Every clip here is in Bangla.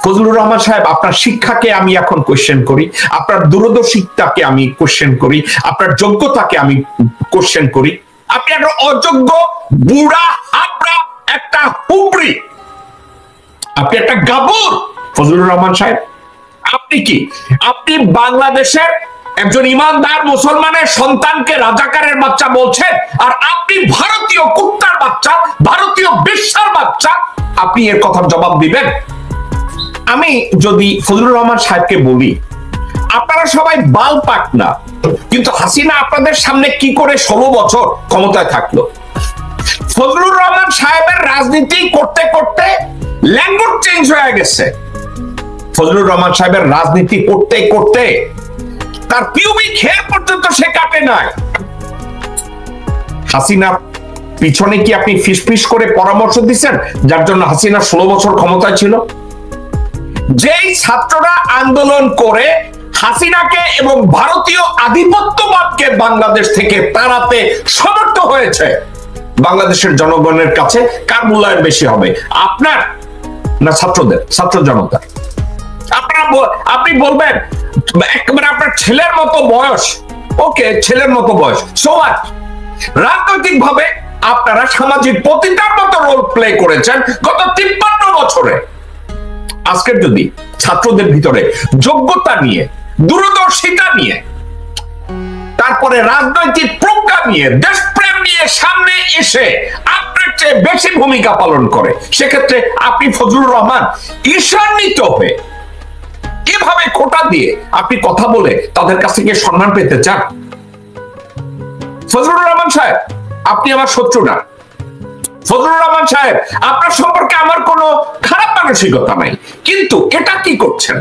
ফজলুর রহমান সাহেব, আপনার শিক্ষাকে আমি এখন কোশ্চেন করি, আপনার দূরদর্শিতাকে আমি কোশ্চেন করি, আপনার যোগ্যতাকে আমি কোশ্চেন করি। আপনি একটা অযোগ্য, বুড়া, হাবড়া, একটা হুবড়ি, আপনি একটা গাবর ফজলুর রহমান সাহেব। আপনি কি, আপনি বাংলাদেশের একজন ইমানদার মুসলমানের সন্তানকে রাজাকারের বাচ্চা বলছেন, আর আপনি ভারতীয় কুত্তার বাচ্চা, ভারতীয় বেশ্যার বাচ্চা, আপনি এর কথার জবাব দিবেন? আমি যদি ফজলুর রহমান সাহেবকে বলি, আপনারা সবাই বাল পাক না, কিন্তু হাসিনা আপনাদের সামনে কি করে 16 বছর ক্ষমতায় থাকলো? ফজলুর রহমান সাহেবের রাজনীতি করতে করতে ল্যাঙ্গুয়েজ চেঞ্জ হয়ে গেছে। ফজলুর রহমান সাহেবের রাজনীতি করতে করতে তার পিউবিক হেয়ার পর্যন্ত সে কাটে নাই। হাসিনা পিছনে কি আপনি ফিসফিস করে পরামর্শ দিচ্ছেন, যার জন্য হাসিনা 16 বছর ক্ষমতায় ছিল? যেই ছাত্ররা আন্দোলন করে হাসিনাকে এবং ভারতীয় আধিপত্যবাদকে বাংলাদেশ থেকে তাড়াতে সমর্থ হয়েছে, বাংলাদেশের জনগণের কাছে কার মূল্যায়ন বেশি হবে, আপনার না ছাত্রদের, ছাত্র জনতা? আপনি বলবেন একেবারে আপনার ছেলের মতো বয়স, ওকে, ছেলের মতো বয়স, সো হোয়াট? রাজনৈতিক ভাবে আপনারা সামাজিক পতিতার মতো রোল প্লে করেছেন গত 53 বছরে। আজকের যদি ছাত্রদের ভিতরে যোগ্যতা নিয়ে, দূরদর্শিতা নিয়ে, তারপরে রাজনৈতিক প্রজ্ঞা নিয়ে, দেশপ্রেম নিয়ে সামনে এসে আপনার চেয়ে বেশি ভূমিকা পালন করে, সেক্ষেত্রে আপনি ফজলুর রহমান ঈর্ষান্বিত হয়ে এভাবে কোটা দিয়ে আপনি কথা বলে তাদের কাছ থেকে সম্মান পেতে চান? ফজলুর রহমান সাহেব, আপনি আমার শত্রু না। ফজলুর রহমান সাহেব, আপনার সম্পর্কে আমার কোনো খারাপ মানসিকতা নাই, কিন্তু এটা কি করছেন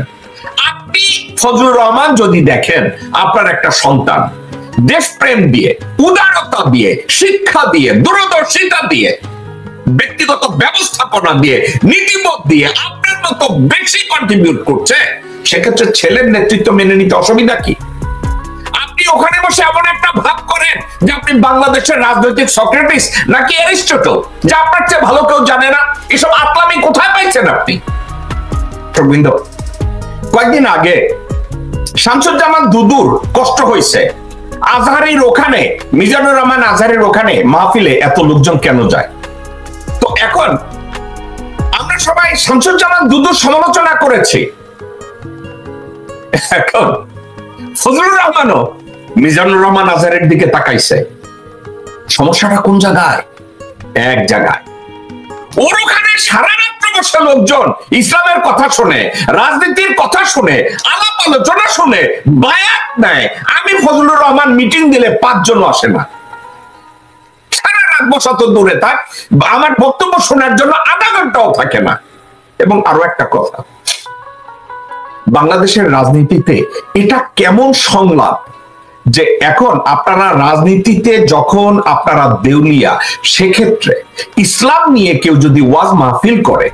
আপনি? ফজলুর রহমান যদি দেখেন আপনার একটা সন্তান দেশপ্রেম দিয়ে, উদারতা দিয়ে, শিক্ষা দিয়ে, দূরদর্শিতা দিয়ে, ব্যক্তিগত ব্যবস্থাপনা দিয়ে, নীতিবোধ দিয়ে আপনার মতো বেশি কন্ট্রিবিউট করছে, সেক্ষেত্রে ছেলের নেতৃত্ব মেনে নিতে অসুবিধা কি? আপনি ওখানে বসে এমন একটা ভাব করেন যে আপনি বাংলাদেশের রাজনৈতিক সক্রেটিস নাকি অ্যারিস্টটল, যা আপনার চেয়ে ভালো কেউ জানে না। এসব আতলামি কোথায় পাইছেন আপনি? কয়েকদিন আগে শামসুজ্জামান দুদুর কষ্ট হয়েছে, আজহারের ওখানে, মিজানুর রহমান আজহারের ওখানে মাহফিলে এত লোকজন কেন যায়? তো এখন আমরা সবাই শামসুজ্জামান দুদুর সমালোচনা করেছি, এখন ফজলুর রহমানও মিজানুর রহমান আজহারের দিকে তাকাইছে। সমস্যাটা কোন জায়গায়? এক জায়গায়, ওর ওখানে সারা রাত্র বসে লোকজন ইসলামের কথা শুনে, রাজনীতির কথা শুনে, আলাপ আলোচনা শুনে বায়াত নেয়। আমি ফজলুর রহমান মিটিং দিলে 5 জনও আসে না, সারা রাত বসা তো দূরে থাক, আমার বক্তব্য শোনার জন্য আধা ঘন্টাও থাকে না। এবং আরো একটা কথা, বাংলাদেশের রাজনীতিতে এটা কেমন সংলাপ যে এখন আপনারা রাজনীতিতে যখন আপনারা দেউলিয়া, সেক্ষেত্রে ইসলাম নিয়ে কেউ যদি ওয়াজ মাহফিল করে,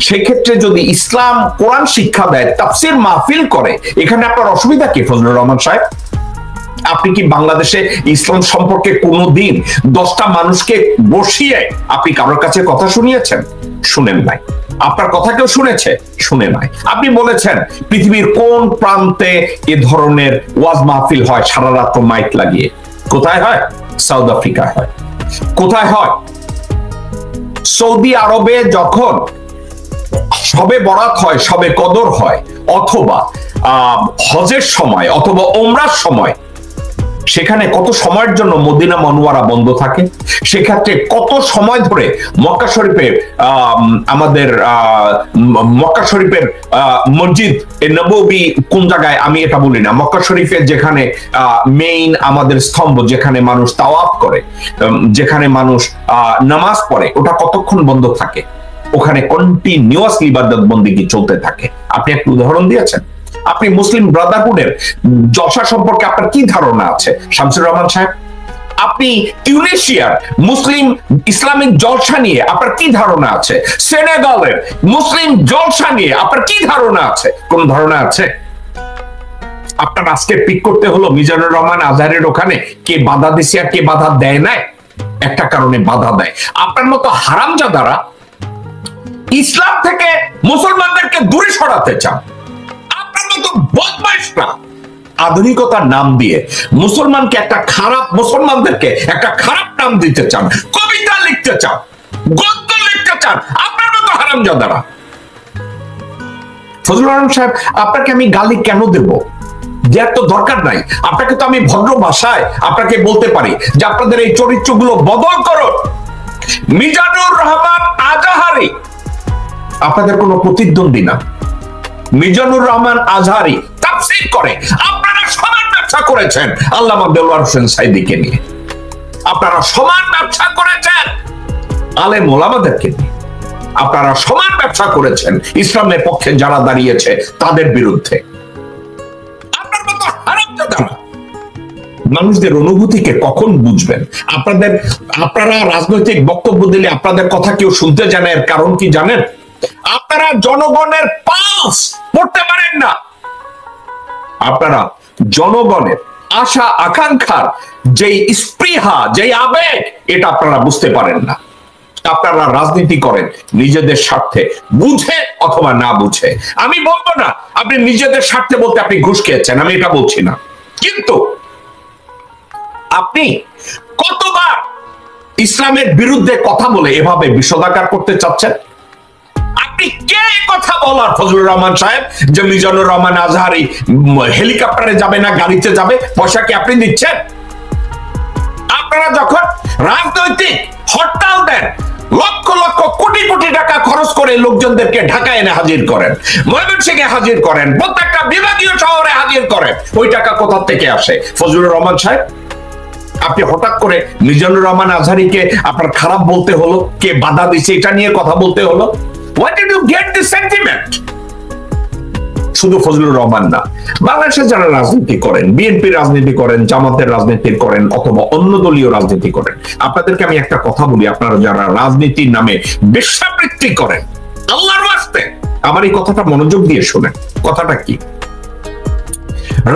সেক্ষেত্রে যদি ইসলাম কোরআন শিক্ষা দেয়, তাফসীর মাহফিল করে, এখানে আপনার অসুবিধা কি ফজলুর রহমান সাহেব? আপনি কি বাংলাদেশে ইসলাম সম্পর্কে কোনোদিন 10টা মানুষকে বসিয়ে আপনি কারোর কাছে কথা শুনিয়েছেন? শুনেন নাই। আপনার কথা কেউ শুনেছে? শুনে নাই। আপনি বলেছেন পৃথিবীর কোন প্রান্তে এ ধরনের ওয়াজ মাহফিল হয় সারা রাত মাইক লাগিয়ে? কোথায় হয়? সাউথ আফ্রিকায় হয়। কোথায় হয়? সৌদি আরবে যখন সবে বরাত হয়, সবে কদর হয়, অথবা হজের সময়, অথবা ওমরার সময়, সেখানে কত সময়ের জন্য মদিনা মনোয়ারা বন্ধ থাকে, সেক্ষেত্রে কত সময় ধরে মক্কা শরীফের আমাদের মক্কা শরীফের মসজিদ নববী কোন জায়গায় আমি এটা বলি না, মক্কা শরীফের যেখানে মেইন আমাদের স্তম্ভ, যেখানে মানুষ তাওয়াফ করে, যেখানে মানুষ নামাজ পড়ে, ওটা কতক্ষণ বন্ধ থাকে? ওখানে কন্টিনিউয়াসলি ইবাদত বন্দেগী চলতে থাকে। আপনি একটা উদাহরণ দিয়েছেন। আপনি মুসলিম ব্রাদারহুডের জলসা সম্পর্কে আপনার কি ধারণা আছে শামসুর রহমান সাহেব? আপনি টিউনিশিয়ার মুসলিম ইসলামিক জলসা নিয়ে আপনার কি ধারণা আছে? সেনেগালের মুসলিম জলসা নিয়ে আপনার কি ধারণা আছে? কোন ধারণা আছে? আপনার আজকে পিক করতে হলো মিজানুর রহমান আজহারের ওখানে কে বাধা দিছে আর কে বাধা দেয় নাই? একটা কারণে বাধা দেয়। আপনার মতো হারামজাদারা ইসলাম থেকে মুসলমানদেরকে দূরে সরাতে চান। আপনার মতো বদমাইশরা আধুনিকতার নাম দিয়ে মুসলমানকে একটা খারাপ, মুসলমানদেরকে একটা খারাপ নাম দিতে চান, কবিতা লিখতে চান, গদ্য লিখতে চান, আপনার মতো হারামজাদারা। ফজলুর রহমান সাহেব, আপনাকে আমি গালি কেন দেব? দেওয়ার তো দরকার নাই। আপনাকে তো আমি ভদ্র ভাষায় আপনাকে বলতে পারি যে আপনাদের এই চরিত্রগুলো বদল করুন। মিজানুর রহমান আজাহারি আপনাদের কোনো প্রতিদ্বন্দ্বী না। মিজানুর রহমান আজহারি তাফসীর করে। আপনারা সমান ব্যবসা করেছেন আল্লামা দেলোয়ার হোসেন সাঈদীকে নিয়ে, আপনারা সমান ব্যবসা করেছেন আলেম ওলামাদেরকে নিয়ে, আপনারা সমান ব্যবসা করেছেন ইসলামের পক্ষে যারা দাঁড়িয়েছে তাদের বিরুদ্ধে। আপনার মতো হারামজাদারা মানুষদের অনুভূতিকে কখন বুঝবেন? আপনারা রাজনৈতিক বক্তব্য দিলে আপনাদের কথা কেউ শুনতে জানে, এর কারণ কি জানেন? আপনারা জনগণের পালস পড়তে পারেন না। আপনারা জনগণের আশা আকাঙ্ক্ষার যেই স্পৃহা, যেই আবেগ, এটা আপনারা বুঝতে পারেন না। আপনারা রাজনীতি করেন নিজেদের স্বার্থে, বুঝে অথবা না বুঝে। আমি বলবো না আপনি নিজেদের স্বার্থে বলতে আপনি ঘুষ খেয়েছেন, আমি এটা বলছি না, কিন্তু আপনি কতবার ইসলামের বিরুদ্ধে কথা বলে এভাবে বিষোদাগার করতে চাচ্ছেন? আপনি কে কথা বলার ফজলুর রহমান সাহেব যে মিজানুর রহমান আজহারি হেলিকপ্টারে যাবে না গাড়িতে যাবে? পয়সা কি আপনি দিচ্ছেন? আপনারা যখন রাজনৈতিক হরতাল দেন, লক্ষ লক্ষ কোটি কোটি টাকা খরচ করে লোকজনদেরকে ঢাকায় এনে হাজির করেন, ময়মনসিংহে হাজির করেন, প্রত্যেকটা বিভাগীয় শহরে হাজির করেন, ওই টাকা কোথা থেকে আসে? ফজলুর রহমান সাহেব, আপনি হঠাৎ করে মিজানুর রহমান আজহারিকে আপনার খারাপ বলতে হলো, কে বাধা দিচ্ছে এটা নিয়ে কথা বলতে হলো? Where did you get this sentiment? শুধু ফজলুর রহমান না, বাংলাদেশে যারা রাজনীতি করেন, বিএনপি রাজনীতি করেন, জামাতের রাজনীতি করেন, অথবা অন্য দলীয় রাজনীতি করেন, আপনাদেরকে আমি একটা কথা বলি, আপনারা যারা রাজনীতির নামে বেশ্যাবৃত্তি করেন, আল্লাহর ওয়াস্তে আমার এই কথাটা মনোযোগ দিয়ে শুনেন। কথাটা কি?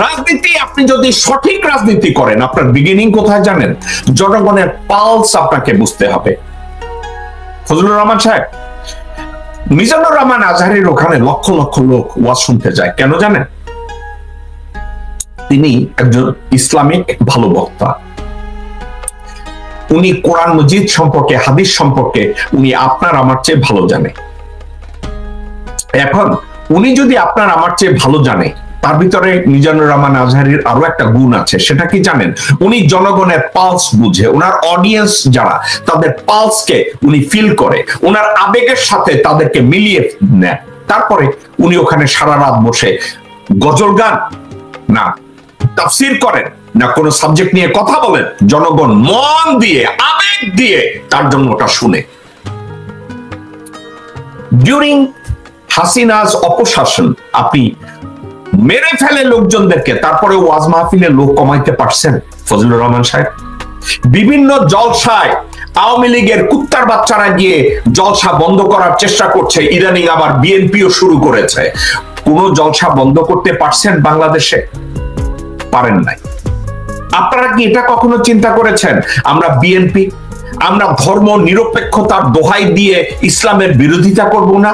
রাজনীতি, আপনি যদি সঠিক রাজনীতি করেন, আপনার বিগিনিং কোথায় জানেন? জনগণের পালস আপনাকে বুঝতে হবে। ফজলুর রহমান সাহেব, মিজানুর রহমান আজহারির ওখানে লক্ষ লক্ষ লোক ওয়াজ শুনতে যায়, কেন জানেন? তিনি একজন ইসলামিক ভালো বক্তা। উনি কোরআন মজিদ সম্পর্কে, হাদিস সম্পর্কে উনি আপনার আমার চেয়ে ভালো জানে। এখন উনি যদি আপনার আমার চেয়ে ভালো জানে, তার ভিতরে মিজানুর রহমান আজহারির আরো একটা গুণ আছে, সেটা কি জানেন? উনি জনগণের পালস বুঝে, ওনার অডিয়েন্স যারা, তাদের পালসকে উনি ফিল করে, ওনার আবেগের সাথে তাদেরকে মিলিয়ে নেয়। তারপরে উনি ওখানে সারা রাত বসে গজল গান না, তাফসীর করেন না, কোন সাবজেক্ট নিয়ে কথা বলেন, জনগণ মন দিয়ে, আবেগ দিয়ে তার জন্য ওটা শুনে। ডিউরিং হাসিনাজ অপশাসন আপনি মেরে ফেলে লোকজনদেরকে, তারপরে ওয়াজ মাহফিলে লোক কমাইতে পারছেন ফজলুর রহমান সাহেব? বিভিন্ন জলসায় আওয়ামী লীগের কুত্তার বাচ্চারা গিয়ে জলসা বন্ধ করার চেষ্টা করছে, ইদানিং আবার বিএনপিও শুরু করেছে। কোন জলসা বন্ধ করতে পারছেন বাংলাদেশে? পারেন নাই। আপনারা কি এটা কখনো চিন্তা করেছেন আমরা বিএনপি, আমরা ধর্ম নিরপেক্ষতার দোহাই দিয়ে ইসলামের বিরোধিতা করব না?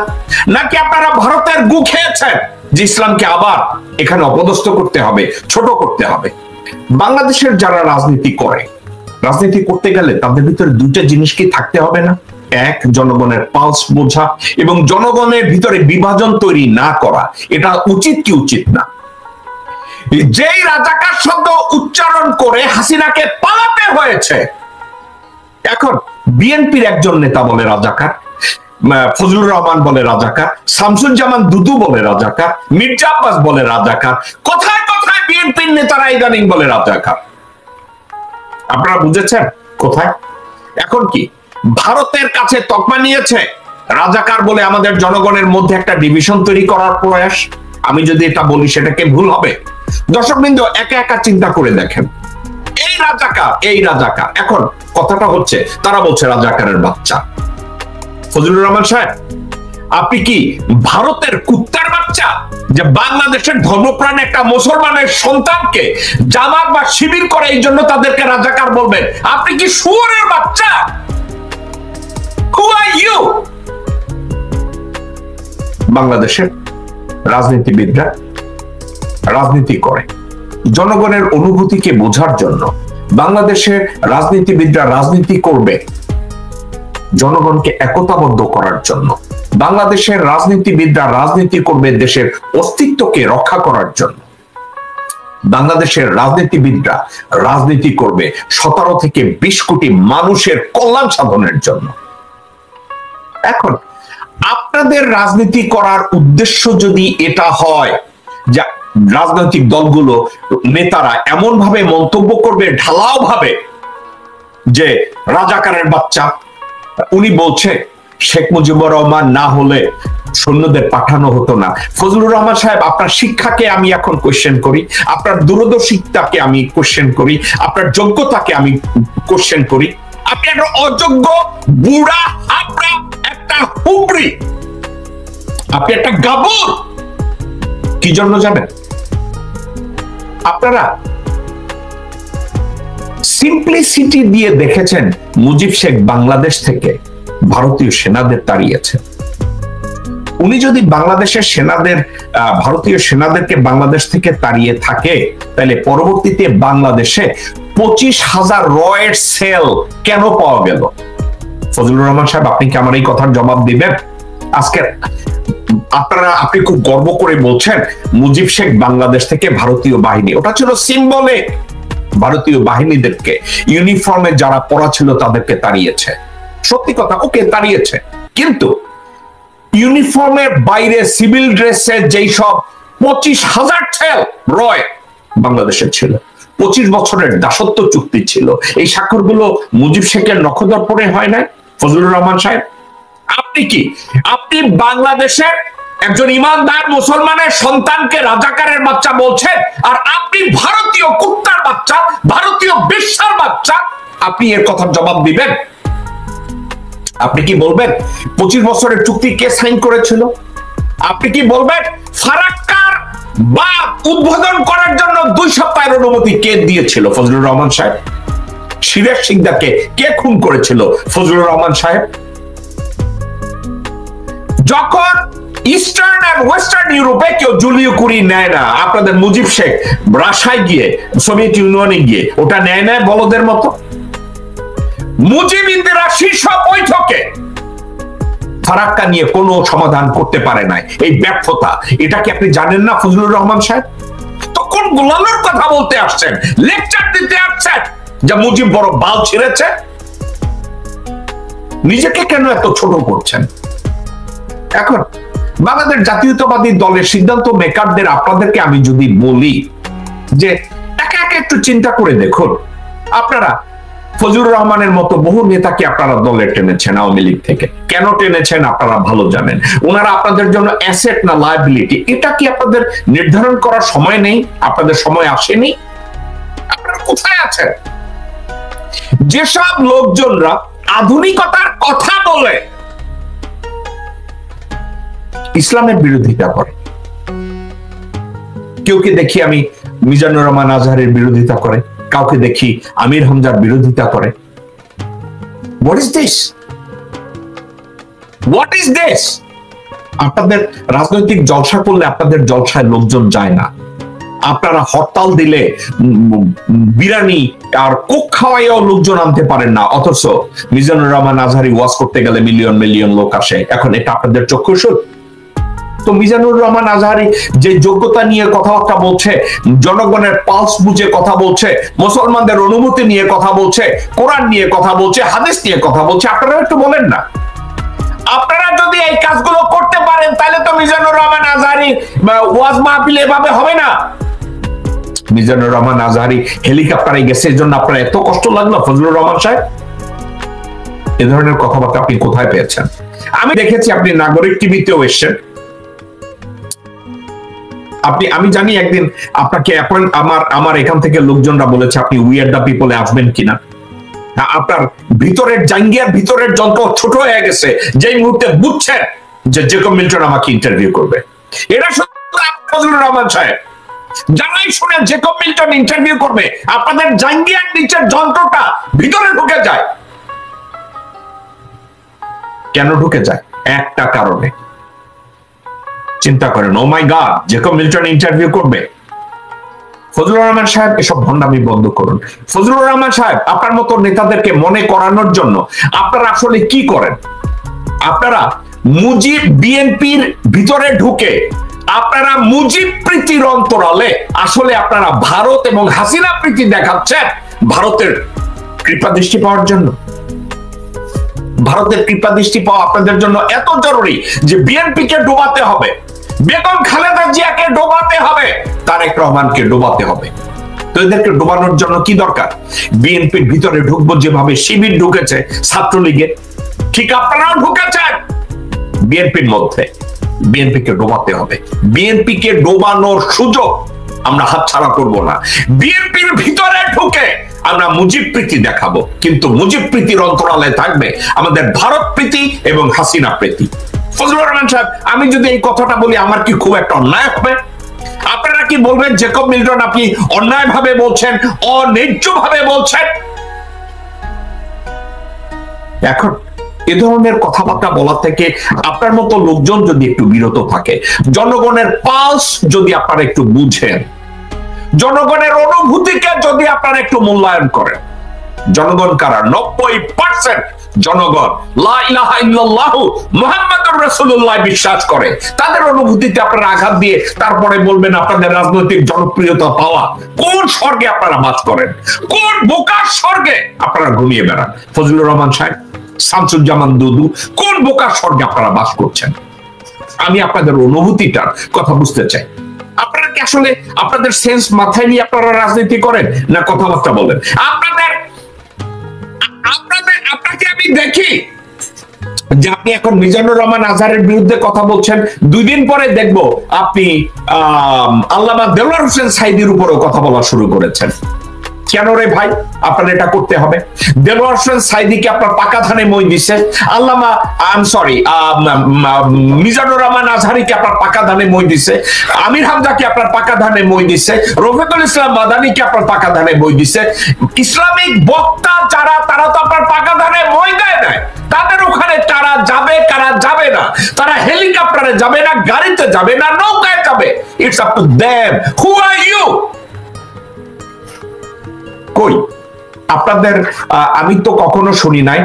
নাকি আপনারা ভারতের গু খেয়েছেন যে ইসলামকে আবার এখানে অপদস্থ করতে হবে, ছোট করতে হবে? বাংলাদেশের যারা রাজনীতি করে, রাজনীতি করতে গেলে তাদের ভিতরে দুইটা জিনিস কি থাকতে হবে না? এক, জনগণের পালস বোঝা এবং জনগণের ভিতরে বিভাজন তৈরি না করা। এটা উচিত কি উচিত না? যেই রাজাকার শব্দ উচ্চারণ করে হাসিনাকে পালাতে হয়েছে, এখন বিএনপির একজন নেতা বলে রাজাকার, ফজলুর রহমান বলে রাজাকার, শামসুজ্জামান দুদু বলে রাজাকার, মির্জা আব্বাস বলে রাজাকার, কোথায় কোথায় বিএনপির নেতারা ইদানিং বলে রাজাকার। আপনারা বুঝেছেন কোথায়? এখন কি ভারতের কাছে তকমা নিয়েছে রাজাকার বলে আমাদের জনগণের মধ্যে একটা ডিভিশন তৈরি করার প্রয়াস? আমি যদি এটা বলি সেটাকে ভুল হবে? দর্শকবৃন্দ, একা একা চিন্তা করে দেখেন, এই রাজাকার, এই রাজাকার। এখন কথাটা হচ্ছে তারা বলছে রাজাকারের বাচ্চা। ফজলুর রহমান সাহেব, আপনি কি ভারতের কুত্তার বাচ্চা যে বাংলাদেশের ধর্মপ্রাণ একটা মুসলমানের সন্তানকে জামাত বা শিবির করে এই জন্য তাদেরকে রাজাকার বলবেন? আপনি কি শুয়োরের বাচ্চা? Who are you? বাংলাদেশের রাজনীতিবিদরা রাজনীতি করে জনগণের অনুভূতিকে বোঝার জন্য। বাংলাদেশের রাজনীতিবিদরা রাজনীতি করবে জনগণকে একতাবদ্ধ করার জন্য। বাংলাদেশের রাজনীতিবিদরা রাজনীতি করবে দেশের অস্তিত্বকে রক্ষা করার জন্য। বাংলাদেশের রাজনীতিবিদরা রাজনীতি করবে 17 থেকে 20 কোটি মানুষের কল্যাণ সাধনের জন্য। এখন আপনাদের রাজনীতি করার উদ্দেশ্য যদি এটা হয় যে রাজনৈতিক দলগুলো নেতারা এমন ভাবে মন্তব্য করবে ঢালাও ভাবে যে রাজাকারের বাচ্চা, উনি বলছে শেখ মুজিবুর রহমান না হলে সৈন্যদের পাঠানো হতো না। ফজলুর রহমান সাহেব, আপনার শিক্ষাকে আমি এখন কোশ্চেন করি, আপনার দূরদর্শিতাকে আমি কোশ্চেন করি, আপনার যোগ্যতাকে আমি কোশ্চেন করি। আপনি একটা অযোগ্য বুড়া হাবড়া একটা হুবড়ি, আপনি একটা গাবর। কি জন্য জানেন? আপনারা সিম্পলিসিটি দিয়ে দেখেছেন মুজিব শেখ বাংলাদেশ থেকে ভারতীয় সেনাদের তাড়িয়েছে। উনি যদি বাংলাদেশের সেনাদের ভারতীয় সেনাদেরকে বাংলাদেশ থেকে তাড়িয়ে থাকে, তাহলে পরবর্তীতে বাংলাদেশে 25,000 রয়ের সেল কেন পাওয়া গেল? ফজলুর রহমান সাহেব, আপনি কি আমার এই কথার জবাব দিবেন? আজকে আপনি খুব গর্ব করে বলছেন মুজিব শেখ বাংলাদেশ থেকে ভারতীয় বাহিনী, ওটা ছিল সিম্বলিক। ভারতীয় বাহিনীদেরকে ইউনিফর্মে যারা পড়া ছিল তাদেরকে তাড়িয়েছে, সত্যি কথা, ওকে তাড়িয়েছে। কিন্তু ইউনিফর্মের বাইরে সিভিল ড্রেসে যেই সব 25,000 ছেল রয় বাংলাদেশের ছিল, 25 বছরের দাসত্ব চুক্তি ছিল, এই স্বাক্ষরগুলো মুজিব শেখের নখদর্পণে হয় নাই? ফজলুর রহমান সাহেব, আপনি বাংলাদেশের একজন ইমানদার মুসলমানের সন্তানকে রাজাকারের বাচ্চা বলছেন, আর আপনি ভারতীয় কুত্তার বাচ্চা, ভারতীয় বেশ্যার বাচ্চা, আপনি এর কথার জবাব দিবেন? আপনি কি বলবেন 25 বছরের চুক্তি কে সাইন করেছিল? আপনি কি বলবেন ফারাক্কার বা উদ্বোধন করার জন্য 2 সপ্তাহের অনুমতি কে দিয়েছিল? ফজলুর রহমান সাহেব। সিরাজ সিকদারকে কে খুন করেছিল? ফজলুর রহমান সাহেব। যখন ইস্টার্ন এন্ড ওয়েস্টার্ন ইউরোপে কেউ জুলিও কুরি নেয় না, আপনাদের মুজিব শেখ রাশিয়ায় গিয়ে, সোভিয়েত ইউনিয়নে গিয়ে ওটা নেয় না বলদের মতো। মুজিব ইন্দিরা শীর্ষ বৈঠকে ফারাক্কা নিয়ে কোনো সমাধান করতে পারে নাই, এই ব্যর্থতা, এটা কি আপনি জানেন না ফজলুর রহমান সাহেব? তো কোন গোলামের কথা বলতে আসছেন, লেকচার দিতে আসছেন যে মুজিব বড় বাল ছিঁড়েছে? নিজেকে কেন এত ছোট করছেন? এখন বাংলাদেশ জাতীয়তাবাদী দলের সিদ্ধান্ত মেকারদের আপনাদেরকে আমি যদি বলি যে একা একা একটু চিন্তা করে দেখুন, আপনারা ফজলুর রহমানের মতো বহু নেতাকে আপনারা দলে টেনেছেন আওয়ামী লীগ থেকে। কেন টেনেছেন আপনারা ভালো জানেন। ওনারা আপনাদের জন্য অ্যাসেট না লায়াবিলিটি, এটা কি আপনাদের নির্ধারণ করার সময় নেই? আপনাদের সময় আসেনি? আপনারা কোথায় আছেন? যেসব লোকজনরা আধুনিকতার কথা বলে ইসলামের বিরোধিতা করে, কেউকে দেখি আমি মিজানুর রহমান আজহারের বিরোধিতা করে, কাউকে দেখি আমির হামজার বিরোধিতা করে। What is this? What is this? আপনাদের রাজনৈতিক জলসা করলে আপনাদের জলসায় লোকজন যায় না। আপনারা হরতাল দিলে বিরানি আর কোক খাওয়াইও লোকজন আনতে পারেন না, অথচ মিজানুর রহমান আজহারি ওয়াজ করতে গেলে মিলিয়ন মিলিয়ন লোক আসে। এখন এটা আপনাদের চক্ষুষুর? তো মিজানুর রহমান আজহারি যে যোগ্যতা নিয়ে কথাবার্তা বলছে, জনগণের পালস বুঝে কথা বলছে, মুসলমানদের অনুমতি নিয়ে কথা বলছে, কোরআন নিয়ে কথা বলছে, হাদিস নিয়ে কথা বলছে, আপনারা একটু বলেন না? আপনারা যদি এই কাজগুলো করতে পারেন তাহলে তো মিজানুর রহমান আজহারি ওয়াজ মাহফিল এভাবে হবে না। মিজানুর রহমান আজহারি হেলিকপ্টারে গেছে, এর জন্য আপনার এত কষ্ট লাগলো? ফজলুর রহমান সাহেব, এ ধরনের কথাবার্তা আপনি কোথায় পেয়েছেন? আমি দেখেছি আপনি নাগরিক টিভিতেও এসেছেন। আমি জানি একদিন আপনাকে আমার এখান থেকে লোকজনরা বলেছে আপনি উই আর দ্য পিপলে আসবেন কিনা। আপনার ভিতরের জাঙ্গিয়ার ভিতরের যন্ত্র ছোট হয়ে গেছে যেই মুহূর্তে বুঝছেন যে জেকব মিল্টন আমাকে ইন্টারভিউ করবে। এটা শুধু ফজলুর রহমান সাহেব, জানাই শুনে জেকব মিল্টন ইন্টারভিউ করবে, আপনাদের জাঙ্গিয়ার নিচের যন্ত্রটা ভিতরে ঢুকে যায়। কেন ঢুকে যায়? একটা কারণে, চিন্তা করেন, ও মাই গড, জেকব মিল্টন ইন্টারভিউ করবে। ফজলুর রহমান সাহেব, এসব ভণ্ডামি বন্ধ করুন। ফজলুর রহমান সাহেব, আপনার মতো নেতাদেরকে মনে করানোর জন্য আপনারা আসলে কি করেন? আপনারা মুজিব বিএনপির ভিতরে ঢুকে আপনারা মুজিব প্রীতির অন্তরালে আসলে আপনারা ভারত এবং হাসিনা প্রীতি দেখাচ্ছেন ভারতের কৃপা দৃষ্টি পাওয়ার জন্য। ভারতের কৃপা দৃষ্টি পাওয়া আপনাদের জন্য এত জরুরি যে বিএনপি কে ডোবাতে হবে, বেগম খালেদা জিয়াকে ডোবাতে হবে, তারেক রহমানকে ডোবাতে হবে। তো এদেরকে ডোবানোর জন্য কি দরকার? বিএনপির ভিতরে ঢুকবো যেভাবে শিবির ঢুকেছে ছাত্রলীগে, ঠিক আপনারাও ঢুকেছেন বিএনপির মধ্যে। বিএনপিকে ডোবাতে হবে। বিএনপিকে ডোবানোর সুযোগ আমরা হাতছাড়া করব না। বিএনপির ভিতরে ঢুকে আমরা মুজিব প্রীতি দেখাবো, কিন্তু মুজিব প্রীতির অন্তরালে থাকবে আমাদের ভারত প্রীতি এবং হাসিনা প্রীতি। ফজলুর রহমান সাহেব, আমি যদি এই কথাটা বলি আমার কি খুব একটা অন্যায় হবে? আপনারা কি বলবেন জেকব মিল্টন আপনি অন্যায় ভাবে বলছেন, অন্যায্য ভাবে বলছেন? এখন এ ধরনের কথাবার্তা বলা থেকে আপনার মতো লোকজন যদি একটু বিরত থাকে, জনগণের পালস যদি আপনারা একটু বুঝেন, জনগণের অনুভূতিকে যদি আপনারা একটু মূল্যায়ন করেন, জনগণ কারা? 90% জনগণ লা ইলাহা ইল্লাল্লাহু মুহাম্মাদুর রাসূলুল্লাহ বিশ্বাস করে। তাদের অনুভূতিতে আপনারা আঘাত দিয়ে তারপরে বলবেন আপনাদের রাজনৈতিক জনপ্রিয়তা পাওয়া। কোন স্বর্গে আপনারা বাস করেন? কোন বোকার স্বর্গে আপনারা ঘুমিয়ে বেড়ান? ফজলুর রহমান সাহেব, শামসুজ্জামান দুদু, কোন বোকার স্বর্গে আপনারা বাস করছেন? আমি আপনাদের অনুভূতিটার কথা বুঝতে চাই। আপনারা কি আসলে আপনাদের সেন্স মাথায় নিয়ে আপনারা রাজনীতি করেন না কথাবার্তা বলেন? আপনাকে আমি দেখি যে আপনি এখন মিজানুর রহমান আজহারের বিরুদ্ধে কথা বলছেন, 2 দিন পরে দেখবো আপনি আল্লামা দেলোয়ার হোসেন সাঈদীর উপরেও কথা বলা শুরু করেছেন। কেন রে ভাই আপনার এটা করতে হবে? দেলোয়ার হোসেন সাঈদীকে আপনার পাকা ধানে মই দিছে, আল্লামা মিজানুর রহমান আজহারীকে আপনার পাকা ধানে মই দিছে, আমির হামজাকে আপনার পাকা ধানে মই দিছে, রফিকুল ইসলাম মাদানীকে আপনার পাকা ধানে মই দিছে। ইসলামিক বক্তা যারা, তারা তো আপনার পাকা ধানে মই দেয় না। তাদের ওখানে কারা যাবে কারা যাবে না, তারা হেলিকপ্টারে যাবে না, গাড়িতে যাবে না, নৌকায় যাবে, it's up to them. Who are you? কই আপনাদের? আমি তো কখনো শুনি নাই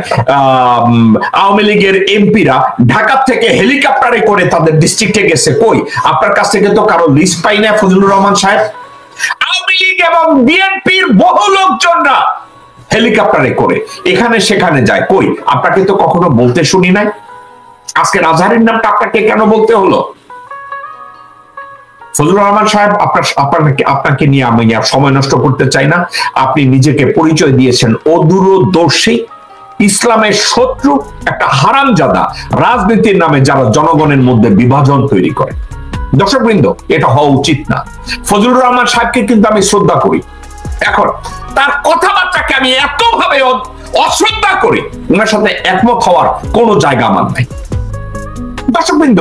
আওয়ামী লীগের এমপিরা ঢাকা থেকে হেলিকপ্টারে করে তাদের ডিস্ট্রিক্টে গেছে। কই? আপনার কাছ থেকে তো কারো লিস্ট পাই না ফজলুর রহমান সাহেব। আওয়ামী লীগ এবং বিএনপির বহু লোকজনরা হেলিকপ্টারে করে এখানে সেখানে যায়। কই? আপনাকে তো কখনো বলতে শুনি নাই। আজকে আজহারের নামটা আপনাকে কেন বলতে হলো? ফজলুর রহমান সাহেব, আপনাকে নিয়ে আমি আর সময় নষ্ট করতে চাই না। আপনি নিজেকে পরিচয় দিয়েছেন অদূরদর্শী, ইসলামের শত্রু, একটা হারামজাদা, রাজনীতির নামে যারা জনগণের মধ্যে বিভাজন তৈরি করে। দর্শকবৃন্দ, এটা হওয়া উচিত না। ফজলুর রহমান সাহেবকে কিন্তু আমি শ্রদ্ধা করি। এখন তার কথাবার্তাকে আমি এতভাবে অশ্রদ্ধা করি, ওনার সাথে একমত হওয়ার কোনো জায়গা আমার নাই। দর্শকবৃন্দ,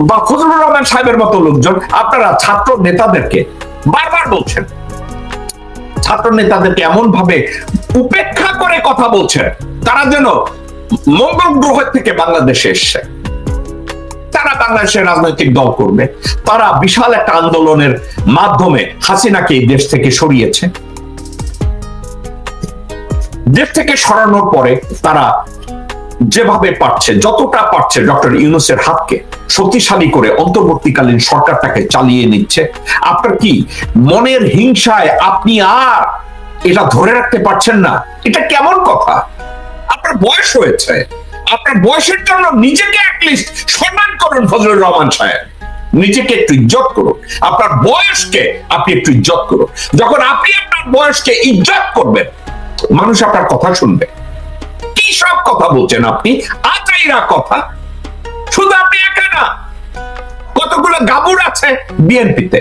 বা ফজলুর রহমান সাহেবের মতো লোকজন আপনারা ছাত্র নেতাদেরকে বারবার বলছেন, ছাত্র নেতাদেরকে এমন ভাবে উপেক্ষা করে কথা বলছেন তারা যেন মঙ্গল গ্রহ থেকে বাংলাদেশে এসছে। তারা বাংলাদেশের রাজনৈতিক দল করবে, তারা বিশাল একটা আন্দোলনের মাধ্যমে হাসিনাকে এই দেশ থেকে সরিয়েছে। দেশ থেকে সরানোর পরে তারা যেভাবে পারছে, যতটা পারছে ডক্টর ইউনূসের হাতকে শক্তিশালী করে অন্তর্বর্তীকালীন সরকারটাকে চালিয়ে নিচ্ছে। আপনার কি মনের হিংসায় আপনি আর এটা ধরে রাখতে পারছেন না? এটা কেমন কথা? আপনার বয়স হয়েছে, আপনার বয়সের জন্য নিজেকে অ্যাটলিস্ট সম্মান করুন ফজলুর রহমান সাহেব। নিজেকে একটু ইজ্জত করুন, আপনার বয়সকে আপনি একটু ইজ্জত করুন। যখন আপনি আপনার বয়সকে ইজ্জত করবেন, মানুষ আপনার কথা শুনবে। কি সব কথা বলছেন আপনি? আচাইরা কথা। শুধু আপনি একা না, কতগুলো গাবুর আছে বিএনপিতে।